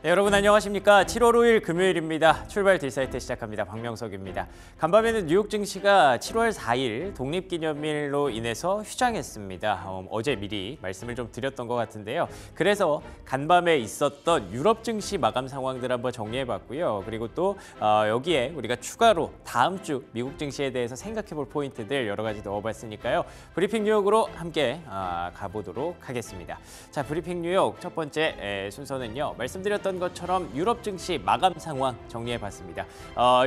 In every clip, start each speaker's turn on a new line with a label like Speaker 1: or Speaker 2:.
Speaker 1: 네, 여러분 안녕하십니까. 7월 5일 금요일입니다. 출발 딜사이트 시작합니다. 박명석입니다. 간밤에는 뉴욕 증시가 7월 4일 독립기념일로 인해서 휴장했습니다. 어제 미리 말씀을 좀 드렸던 것 같은데요. 그래서 간밤에 있었던 유럽 증시 마감 상황들 한번 정리해봤고요. 그리고 또 여기에 우리가 추가로 다음 주 미국 증시에 대해서 생각해볼 포인트들 여러 가지 넣어봤으니까요. 브리핑 뉴욕으로 함께 가보도록 하겠습니다. 자, 브리핑 뉴욕 첫 번째 순서는요. 말씀드렸던 것처럼 유럽 증시 마감 상황 정리해봤습니다.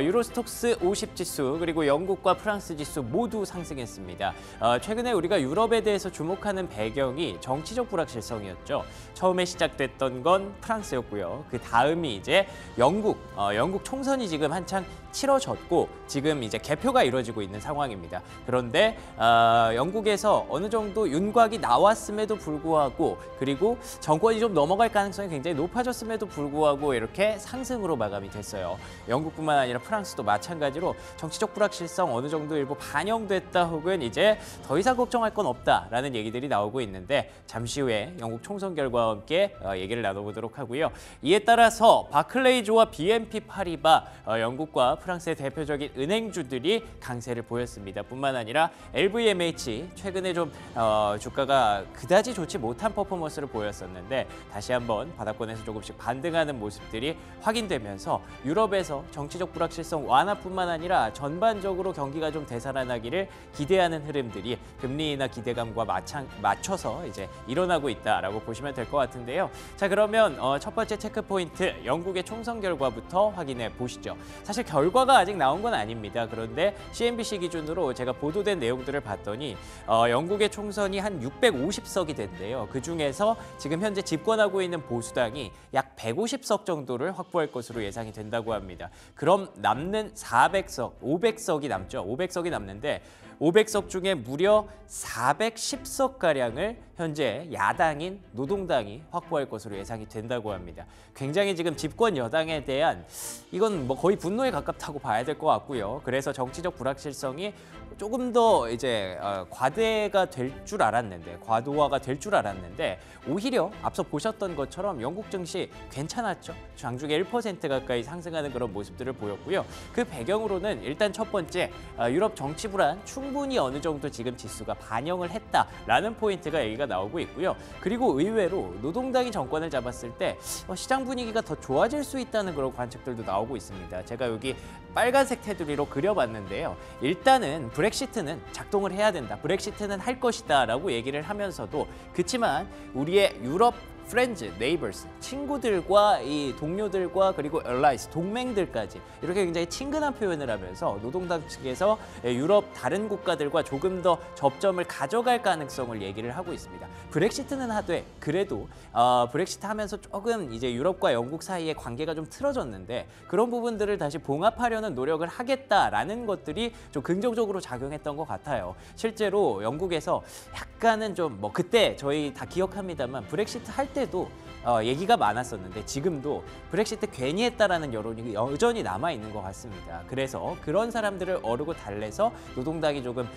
Speaker 1: 유로스톡스 50 지수 그리고 영국과 프랑스 지수 모두 상승했습니다. 최근에 우리가 유럽에 대해서 주목하는 배경이 정치적 불확실성이었죠. 처음에 시작됐던 건 프랑스였고요. 그 다음이 이제 영국 총선이 지금 한창 치러졌고 지금 이제 개표가 이루어지고 있는 상황입니다. 그런데 영국에서 어느 정도 윤곽이 나왔음에도 불구하고 그리고 정권이 좀 넘어갈 가능성이 굉장히 높아졌음에도 불구하고 이렇게 상승으로 마감이 됐어요. 영국뿐만 아니라 프랑스도 마찬가지로 정치적 불확실성 어느 정도 일부 반영됐다 혹은 이제 더 이상 걱정할 건 없다라는 얘기들이 나오고 있는데 잠시 후에 영국 총선 결과와 함께 얘기를 나눠보도록 하고요. 이에 따라서 바클레이조와 BNP 파리바 영국과 프랑스의 대표적인 은행주들이 강세를 보였습니다. 뿐만 아니라 LVMH 최근에 좀 주가가 그다지 좋지 못한 퍼포먼스를 보였었는데 다시 한번 바닥권에서 조금씩 반등하는 모습들이 확인되면서 유럽에서 정치적 불확실성 완화뿐만 아니라 전반적으로 경기가 좀 되살아나기를 기대하는 흐름들이 금리 인하 기대감과 맞춰서 이제 일어나고 있다라고 보시면 될 것 같은데요. 자, 그러면 첫 번째 체크 포인트 영국의 총선 결과부터 확인해 보시죠. 사실 결과가 아직 나온 건 아닙니다. 그런데 CNBC 기준으로 제가 보도된 내용들을 봤더니 영국의 총선이 한 650석이 된대요. 그중에서 지금 현재 집권하고 있는 보수당이 약 150석 정도를 확보할 것으로 예상이 된다고 합니다. 그럼 남는 400석, 500석이 남죠. 500석이 남는데 500석 중에 무려 410석가량을 현재 야당인 노동당이 확보할 것으로 예상이 된다고 합니다. 굉장히 지금 집권 여당에 대한 이건 뭐 거의 분노에 가깝다고 봐야 될 것 같고요. 그래서 정치적 불확실성이 조금 더 이제 과대가 될 줄 알았는데 과도화가 될 줄 알았는데 오히려 앞서 보셨던 것처럼 영국 증시 괜찮았죠. 장중에 1% 가까이 상승하는 그런 모습들을 보였고요. 그 배경으로는 일단 첫 번째 유럽 정치 불안 충분히 어느 정도 지금 지수가 반영을 했다라는 포인트가 얘기가 나오고 있고요. 그리고 의외로 노동당이 정권을 잡았을 때 시장 분위기가 더 좋아질 수 있다는 그런 관측들도 나오고 있습니다. 제가 여기 빨간색 테두리로 그려봤는데요. 일단은 브렉시트는 작동을 해야 된다. 브렉시트는 할 것이다 라고 얘기를 하면서도 그치만 우리의 유럽 프렌즈, 네이버스, 친구들과 이 동료들과 그리고 얼라이스, 동맹들까지 이렇게 굉장히 친근한 표현을 하면서 노동당 측에서 유럽 다른 국가들과 조금 더 접점을 가져갈 가능성을 얘기를 하고 있습니다. 브렉시트는 하되 그래도 브렉시트 하면서 조금 이제 유럽과 영국 사이의 관계가 좀 틀어졌는데 그런 부분들을 다시 봉합하려는 노력을 하겠다라는 것들이 좀 긍정적으로 작용했던 것 같아요. 실제로 영국에서 약간은 좀 뭐 그때 저희 다 기억합니다만 브렉시트 할 때도 얘기가 많았었는데 지금도 브렉시트 괜히 했다라는 여론이 여전히 남아있는 것 같습니다. 그래서 그런 사람들을 어르고 달래서 노동당이 조금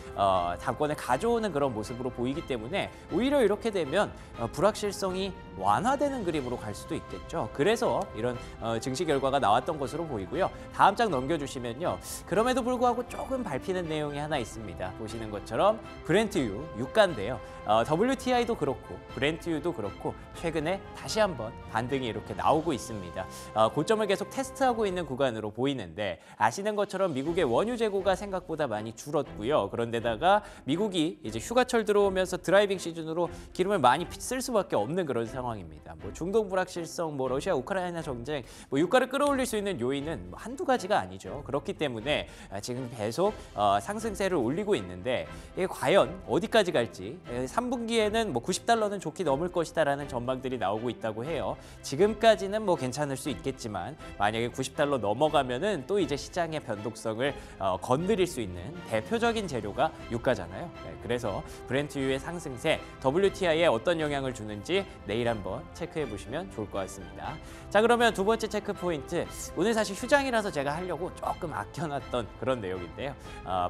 Speaker 1: 당권을 가져오는 그런 모습으로 보이기 때문에 오히려 이렇게 되면 불확실성이 완화되는 그림으로 갈 수도 있겠죠. 그래서 이런 증시 결과가 나왔던 것으로 보이고요. 다음 장 넘겨주시면요. 그럼에도 불구하고 조금 밟히는 내용이 하나 있습니다. 보시는 것처럼 브렌트유 유가인데요. WTI도 그렇고 브렌트유도 그렇고 최근에 다시 한번 반등이 이렇게 나오고 있습니다. 고점을 계속 테스트하고 있는 구간으로 보이는데 아시는 것처럼 미국의 원유 재고가 생각보다 많이 줄었고요. 그런데다가 미국이 이제 휴가철 들어오면서 드라이빙 시즌으로 기름을 많이 쓸 수밖에 없는 그런 상황입니다. 뭐 중동 불확실성, 뭐 러시아 우크라이나 전쟁, 뭐 유가를 끌어올릴 수 있는 요인은 한두 가지가 아니죠. 그렇기 때문에 지금 계속 상승세를 올리고 있는데 이게 과연 어디까지 갈지 3분기에는 뭐 $90는 좋게 넘을 것이다라는 전망들이 나오고 있다고 해요. 지금까지는 뭐 괜찮을 수 있겠지만 만약에 $90 넘어가면은 또 이제 시장의 변동성을 건드릴 수 있는 대표적인 재료가 유가잖아요. 네, 그래서 브렌트유의 상승세 WTI에 어떤 영향을 주는지 내일 한번 체크해 보시면 좋을 것 같습니다. 자, 그러면 두 번째 체크 포인트. 오늘 사실 휴장이라서 제가 하려고 조금 아껴놨던 그런 내용인데요.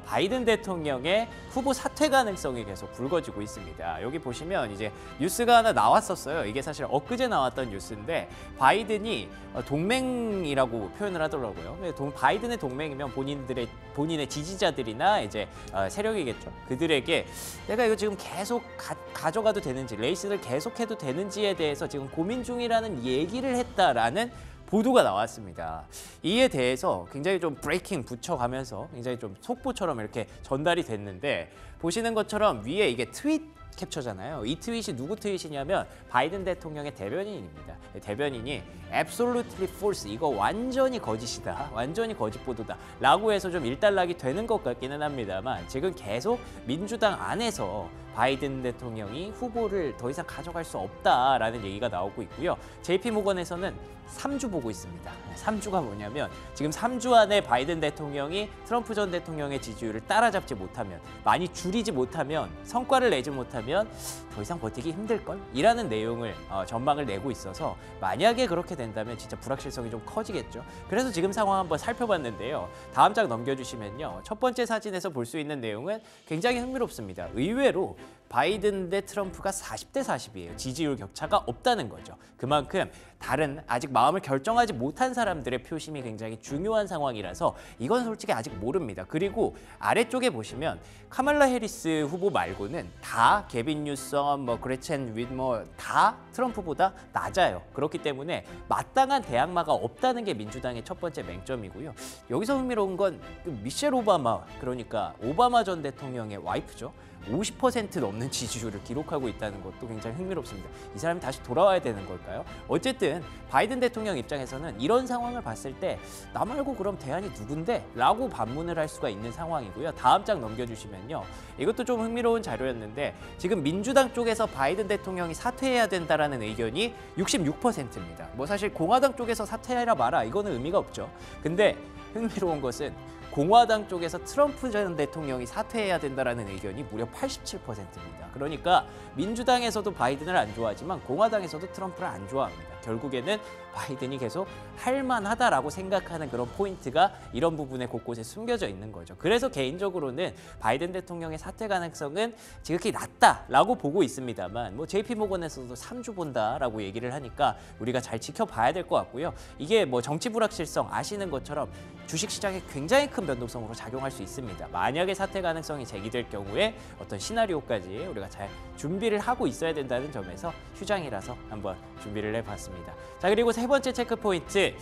Speaker 1: 바이든 대통령의 후보 사퇴 가능성이 계속 불거지고 있습니다. 여기 보시면 이제 뉴스가 하나 나왔었어요. 이게 사실 엊그제 나왔던 뉴스인데 바이든이 동맹이라고 표현을 하더라고요. 바이든의 동맹이면 본인의 지지자들이나 이제 세력이겠죠. 그들에게 내가 이거 지금 계속 가져가도 되는지, 레이스를 계속해도 되는지에 대해서 지금 고민 중이라는 얘기를 했다라는 보도가 나왔습니다. 이에 대해서 굉장히 좀 브레이킹 붙여가면서 굉장히 좀 속보처럼 이렇게 전달이 됐는데 보시는 것처럼 위에 이게 트윗 캡처잖아요. 이 트윗이 누구 트윗이냐면 바이든 대통령의 대변인입니다. 대변인이 absolutely false, 이거 완전히 거짓이다, 완전히 거짓 보도다 라고 해서 좀 일단락이 되는 것 같기는 합니다만 지금 계속 민주당 안에서 바이든 대통령이 후보를 더 이상 가져갈 수 없다라는 얘기가 나오고 있고요. JP모건에서는 3주 보고 있습니다. 3주가 뭐냐면 지금 3주 안에 바이든 대통령이 트럼프 전 대통령의 지지율을 따라잡지 못하면, 많이 줄이지 못하면, 성과를 내지 못하면 더 이상 버티기 힘들걸? 이라는 내용을 전망을 내고 있어서 만약에 그렇게 된다면 진짜 불확실성이 좀 커지겠죠. 그래서 지금 상황 한번 살펴봤는데요. 다음 장 넘겨주시면요. 첫 번째 사진에서 볼 수 있는 내용은 굉장히 흥미롭습니다. 의외로 바이든 대 트럼프가 40대 40이에요. 지지율 격차가 없다는 거죠. 그만큼 다른 아직 마음을 결정하지 못한 사람들의 표심이 굉장히 중요한 상황이라서 이건 솔직히 아직 모릅니다. 그리고 아래쪽에 보시면 카말라 해리스 후보 말고는 다 게빈 뉴섬, 그레첸 윗머 다 트럼프보다 낮아요. 그렇기 때문에 마땅한 대항마가 없다는 게 민주당의 첫 번째 맹점이고요. 여기서 흥미로운 건 미셸 오바마, 그러니까 오바마 전 대통령의 와이프죠. 50% 넘는 지지율을 기록하고 있다는 것도 굉장히 흥미롭습니다. 이 사람이 다시 돌아와야 되는 걸까요? 어쨌든 바이든 대통령 입장에서는 이런 상황을 봤을 때 나 말고 그럼 대안이 누군데? 라고 반문을 할 수가 있는 상황이고요. 다음 장 넘겨주시면요. 이것도 좀 흥미로운 자료였는데 지금 민주당 쪽에서 바이든 대통령이 사퇴해야 된다라는 의견이 66%입니다. 사실 공화당 쪽에서 사퇴해라 마라 이거는 의미가 없죠. 근데 흥미로운 것은 공화당 쪽에서 트럼프 전 대통령이 사퇴해야 된다라는 의견이 무려 87%입니다. 그러니까 민주당에서도 바이든을 안 좋아하지만 공화당에서도 트럼프를 안 좋아합니다. 결국에는 바이든이 계속 할만하다라고 생각하는 그런 포인트가 이런 부분에 곳곳에 숨겨져 있는 거죠. 그래서 개인적으로는 바이든 대통령의 사퇴 가능성은 지극히 낮다라고 보고 있습니다만 JP모건에서도 3주 본다라고 얘기를 하니까 우리가 잘 지켜봐야 될 것 같고요. 이게 정치 불확실성 아시는 것처럼 주식시장에 굉장히 큰 변동성으로 작용할 수 있습니다. 만약에 사퇴 가능성이 제기될 경우에 어떤 시나리오까지 우리가 잘 준비를 하고 있어야 된다는 점에서 휴장이라서 한번 준비를 해봤습니다. 자, 그리고 세 번째 체크 포인트,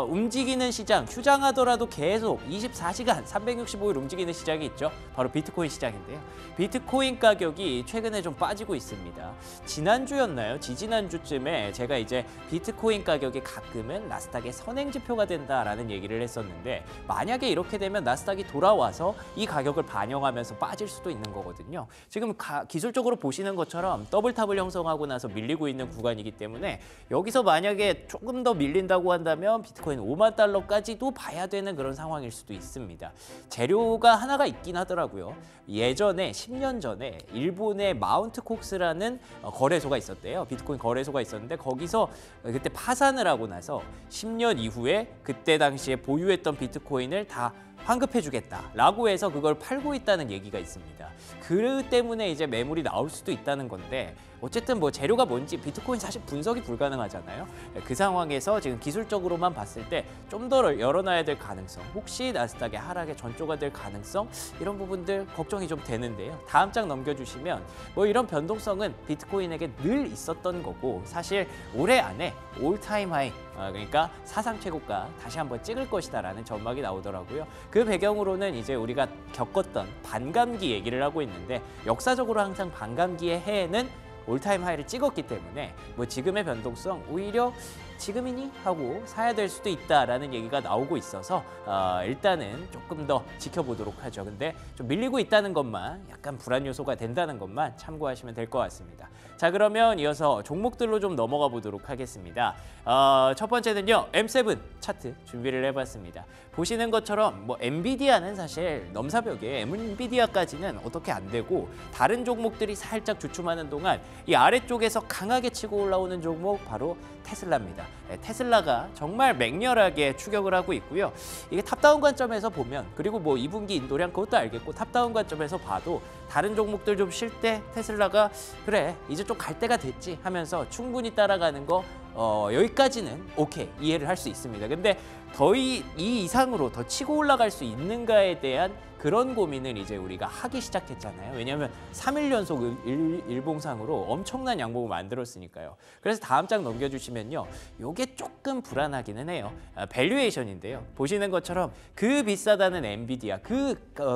Speaker 1: 움직이는 시장, 휴장하더라도 계속 24시간 365일 움직이는 시장이 있죠. 바로 비트코인 시장인데요. 비트코인 가격이 최근에 좀 빠지고 있습니다. 지난주였나요? 지지난주쯤에 제가 이제 비트코인 가격이 가끔은 나스닥의 선행지표가 된다라는 얘기를 했었는데 만약에 이렇게 되면 나스닥이 돌아와서 이 가격을 반영하면서 빠질 수도 있는 거거든요. 지금 기술적으로 보시는 것처럼 더블탑을 형성하고 나서 밀리고 있는 구간이기 때문에 여기서 만약에 조금 더 밀린다고 한다면 비트코인 5만 달러까지도 봐야 되는 그런 상황일 수도 있습니다. 재료가 하나가 있긴 하더라고요. 예전에 10년 전에 일본의 마운트 콕스라는 거래소가 있었대요. 비트코인 거래소가 있었는데 거기서 그때 파산을 하고 나서 10년 이후에 그때 당시에 보유했던 비트코인을 다 환급해주겠다라고 해서 그걸 팔고 있다는 얘기가 있습니다. 그 때문에 이제 매물이 나올 수도 있다는 건데 어쨌든 재료가 뭔지 비트코인 사실 분석이 불가능하잖아요. 그 상황에서 지금 기술적으로만 봤을 때 좀 더 열어놔야 될 가능성, 혹시 나스닥의 하락의 전조가 될 가능성 이런 부분들 걱정이 좀 되는데요. 다음 장 넘겨주시면 이런 변동성은 비트코인에게 늘 있었던 거고 사실 올해 안에 올타임 하이, 그러니까 사상 최고가 다시 한번 찍을 것이다라는 전망이 나오더라고요. 그 배경으로는 이제 우리가 겪었던 반감기 얘기를 하고 있는데 역사적으로 항상 반감기의 해에는 올타임 하이를 찍었기 때문에 지금의 변동성 오히려 지금이니? 하고 사야 될 수도 있다라는 얘기가 나오고 있어서 일단은 조금 더 지켜보도록 하죠. 근데 좀 밀리고 있다는 것만 약간 불안 요소가 된다는 것만 참고하시면 될 것 같습니다. 자, 그러면 이어서 종목들로 좀 넘어가 보도록 하겠습니다. 첫 번째는요. M7 차트 준비를 해봤습니다. 보시는 것처럼 엔비디아는 사실 넘사벽에 엔비디아까지는 어떻게 안 되고 다른 종목들이 살짝 주춤하는 동안 이 아래쪽에서 강하게 치고 올라오는 종목 바로 테슬라입니다. 테슬라가 정말 맹렬하게 추격을 하고 있고요. 이게 탑다운 관점에서 보면 그리고 뭐 2분기 인도량 그것도 알겠고 탑다운 관점에서 봐도 다른 종목들 좀 쉴 때 테슬라가 그래 이제 좀 갈 때가 됐지 하면서 충분히 따라가는 거 여기까지는 오케이 이해를 할 수 있습니다. 근데 이 이상으로 더 치고 올라갈 수 있는가에 대한 그런 고민을 이제 우리가 하기 시작했잖아요. 왜냐하면 3일 연속 일봉상으로 엄청난 양봉을 만들었으니까요. 그래서 다음 장 넘겨주시면요. 요게 조금 불안하기는 해요. 밸류에이션인데요. 보시는 것처럼 그 비싸다는 엔비디아,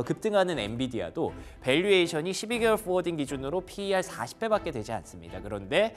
Speaker 1: 급등하는 엔비디아도 밸류에이션이 12개월 포워딩 기준으로 PER 40배밖에 되지 않습니다. 그런데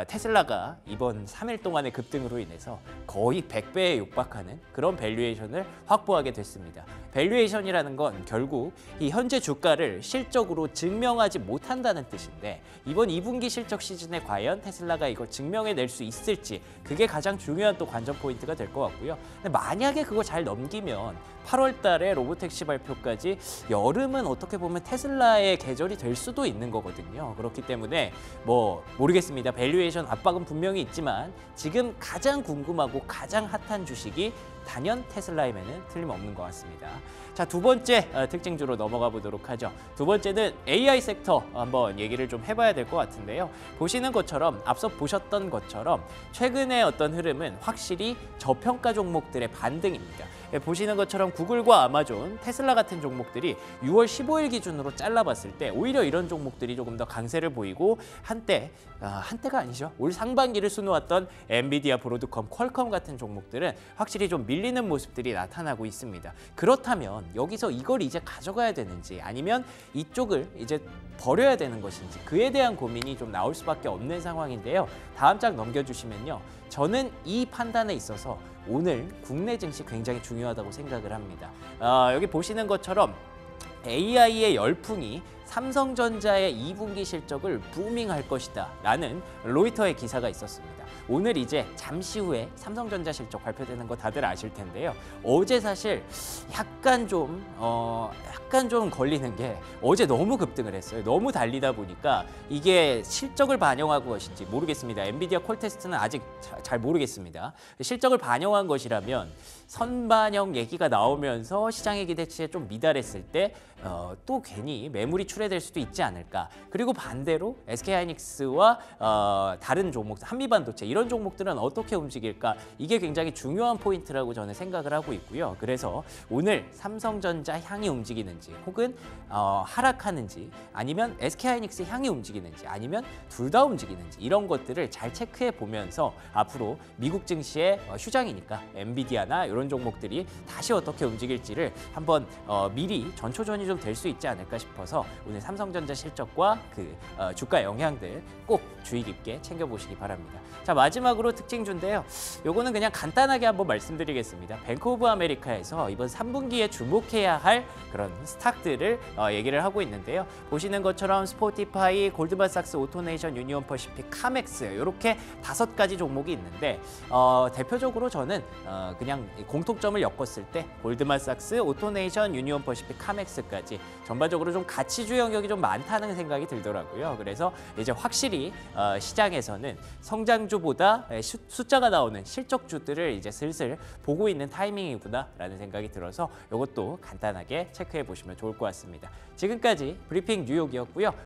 Speaker 1: 테슬라가 이번 3일 동안의 급등으로 인해서 거의 100배에 육박하는 그런 밸류에이션을 확보하게 됐습니다. 밸류에이션이라는 건 결국 이 현재 주가를 실적으로 증명하지 못한다는 뜻인데 이번 2분기 실적 시즌에 과연 테슬라가 이걸 증명해낼 수 있을지 그게 가장 중요한 또 관전 포인트가 될 것 같고요. 근데 만약에 그거 잘 넘기면 8월 달에 로보택시 발표까지 여름은 어떻게 보면 테슬라의 계절이 될 수도 있는 거거든요. 그렇기 때문에 뭐 모르겠습니다. 밸류에이션 압박은 분명히 있지만 지금 가장 궁금하고 가장 핫한 주식이 단연 테슬라임에는 틀림없는 것 같습니다. 자, 두 번째 특징주로 넘어가 보도록 하죠. 두 번째는 AI 섹터 한번 얘기를 좀 해봐야 될 것 같은데요. 보시는 것처럼 앞서 보셨던 것처럼 최근의 어떤 흐름은 확실히 저평가 종목들의 반등입니다. 보시는 것처럼 구글과 아마존, 테슬라 같은 종목들이 6월 15일 기준으로 잘라봤을 때 오히려 이런 종목들이 조금 더 강세를 보이고 한때가 아니죠. 올 상반기를 수놓았던 엔비디아, 브로드컴, 퀄컴 같은 종목들은 확실히 좀 밀리는 모습들이 나타나고 있습니다. 그렇다면 여기서 이걸 이제 가져가야 되는지 아니면 이쪽을 이제 버려야 되는 것인지 그에 대한 고민이 좀 나올 수밖에 없는 상황인데요. 다음 장 넘겨주시면요. 저는 이 판단에 있어서 오늘 국내 증시 굉장히 중요하다고 생각을 합니다. 여기 보시는 것처럼 AI의 열풍이 삼성전자의 2분기 실적을 부밍할 것이다 라는 로이터의 기사가 있었습니다. 오늘 이제 잠시 후에 삼성전자 실적 발표되는 거 다들 아실 텐데요. 어제 사실 약간 좀 걸리는 게 어제 너무 급등을 했어요. 너무 달리다 보니까 이게 실적을 반영한 것인지 모르겠습니다. 엔비디아 콜 테스트는 아직 잘 모르겠습니다. 실적을 반영한 것이라면 선반영 얘기가 나오면서 시장의 기대치에 좀 미달했을 때 또 괜히 매물이 출회될 수도 있지 않을까. 그리고 반대로 SK하이닉스와 다른 종목들, 한미반도체 이런 종목들은 어떻게 움직일까. 이게 굉장히 중요한 포인트라고 저는 생각을 하고 있고요. 그래서 오늘 삼성전자 향이 움직이는지 혹은 하락하는지 아니면 SK하이닉스 향이 움직이는지 아니면 둘 다 움직이는지 이런 것들을 잘 체크해 보면서 앞으로 미국 증시의 휴장이니까 엔비디아나 이런 종목들이 다시 어떻게 움직일지를 한번 미리 전초전이 좀 될 수 있지 않을까 싶어서 오늘 삼성전자 실적과 그 주가 영향들 꼭 주의 깊게 챙겨보시기 바랍니다. 자, 마지막으로 특징주인데요. 요거는 그냥 간단하게 한번 말씀드리겠습니다. 뱅크 오브 아메리카에서 이번 3분기에 주목해야 할 그런 스탁들을 얘기를 하고 있는데요. 보시는 것처럼 스포티파이, 골드만삭스, 오토네이션, 유니온 퍼시픽, 카맥스 이렇게 5가지 종목이 있는데 대표적으로 저는 그냥 공통점을 엮었을 때 골드만삭스, 오토네이션, 유니온 퍼시픽, 카맥스까지 전반적으로 좀 가치주 영역이 좀 많다는 생각이 들더라고요. 그래서 이제 확실히 시장에서는 성장주보다 숫자가 나오는 실적주들을 이제 슬슬 보고 있는 타이밍이구나라는 생각이 들어서 이것도 간단하게 체크해 보시면 좋을 것 같습니다. 지금까지 브리핑 뉴욕이었고요.